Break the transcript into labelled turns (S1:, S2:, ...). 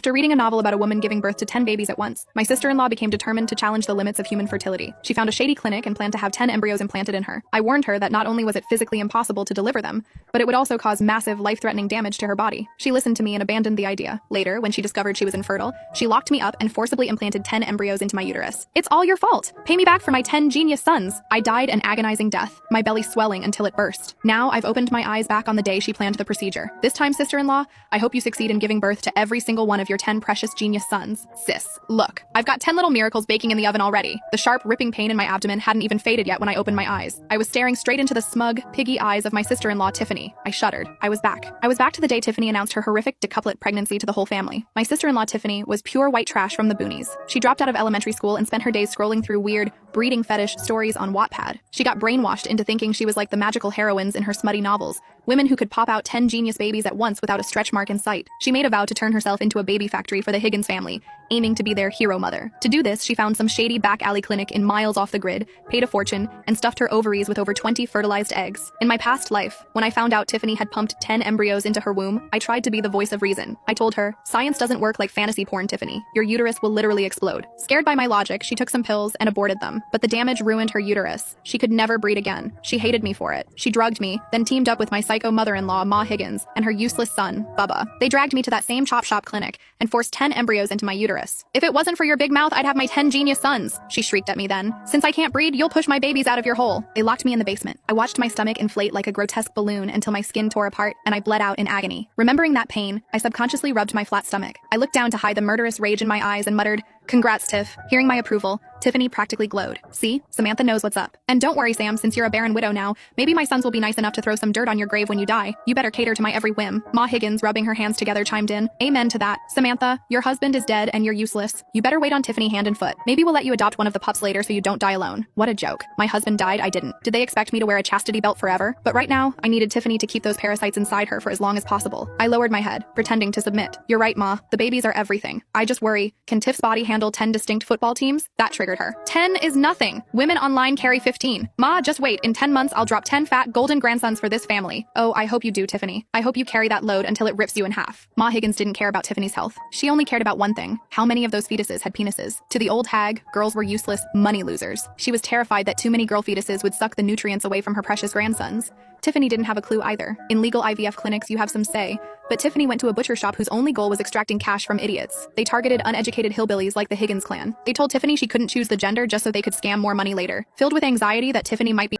S1: After reading a novel about a woman giving birth to 10 babies at once, my sister-in-law became determined to challenge the limits of human fertility. She found a shady clinic and planned to have 10 embryos implanted in her. I warned her that not only was it physically impossible to deliver them, but it would also cause massive, life-threatening damage to her body. She listened to me and abandoned the idea. Later, when she discovered she was infertile, she locked me up and forcibly implanted 10 embryos into my uterus. "It's all your fault. Pay me back for my 10 genius sons." I died an agonizing death, my belly swelling until it burst. Now I've opened my eyes back on the day she planned the procedure. This time, sister-in-law, I hope you succeed in giving birth to every single one of your 10 precious genius sons. Sis, look, I've got 10 little miracles baking in the oven already. The sharp, ripping pain in my abdomen hadn't even faded yet when I opened my eyes. I was staring straight into the smug, piggy eyes of my sister-in-law, Tiffany. I shuddered. I was back. I was back to the day Tiffany announced her horrific decuplet pregnancy to the whole family. My sister-in-law, Tiffany, was pure white trash from the boonies. She dropped out of elementary school and spent her days scrolling through weird, breeding fetish stories on Wattpad. She got brainwashed into thinking she was like the magical heroines in her smutty novels, women who could pop out 10 genius babies at once without a stretch mark in sight. She made a vow to turn herself into a baby factory for the Higgins family, aiming to be their hero mother. To do this, she found some shady back alley clinic in miles off the grid, paid a fortune, and stuffed her ovaries with over 20 fertilized eggs. In my past life, when I found out Tiffany had pumped 10 embryos into her womb, I tried to be the voice of reason. I told her, "Science doesn't work like fantasy porn, Tiffany. Your uterus will literally explode." Scared by my logic, she took some pills and aborted them, but the damage ruined her uterus. She could never breed again. She hated me for it. She drugged me, then teamed up with my psycho mother-in-law, Ma Higgins, and her useless son, Bubba. They dragged me to that same chop shop clinic and forced 10 embryos into my uterus. "If it wasn't for your big mouth, I'd have my 10 genius sons," she shrieked at me then. "Since I can't breed, you'll push my babies out of your hole." They locked me in the basement. I watched my stomach inflate like a grotesque balloon until my skin tore apart and I bled out in agony. Remembering that pain, I subconsciously rubbed my flat stomach. I looked down to hide the murderous rage in my eyes and muttered, "Congrats, Tiff." Hearing my approval, Tiffany practically glowed. "See? Samantha knows what's up. And don't worry, Sam, since you're a barren widow now, maybe my sons will be nice enough to throw some dirt on your grave when you die. You better cater to my every whim." Ma Higgins, rubbing her hands together, chimed in. "Amen to that. Samantha, your husband is dead and you're useless. You better wait on Tiffany hand and foot. Maybe we'll let you adopt one of the pups later so you don't die alone." What a joke. My husband died, I didn't. Did they expect me to wear a chastity belt forever? But right now, I needed Tiffany to keep those parasites inside her for as long as possible. I lowered my head, pretending to submit. "You're right, Ma. The babies are everything. I just worry, can Tiff's body handle 10 distinct football teams?" That triggered her. 10 is nothing. Women online carry 15. "Ma, just wait. In 10 months, I'll drop 10 fat golden grandsons for this family." "Oh, I hope you do, Tiffany. I hope you carry that load until it rips you in half." Ma Higgins didn't care about Tiffany's health. She only cared about one thing. How many of those fetuses had penises? To the old hag, girls were useless money losers. She was terrified that too many girl fetuses would suck the nutrients away from her precious grandsons. Tiffany didn't have a clue either. In legal IVF clinics, you have some say, but Tiffany went to a butcher shop whose only goal was extracting cash from idiots. They targeted uneducated hillbillies like the Higgins clan. They told Tiffany she couldn't choose the gender just so they could scam more money later. Filled with anxiety that Tiffany might be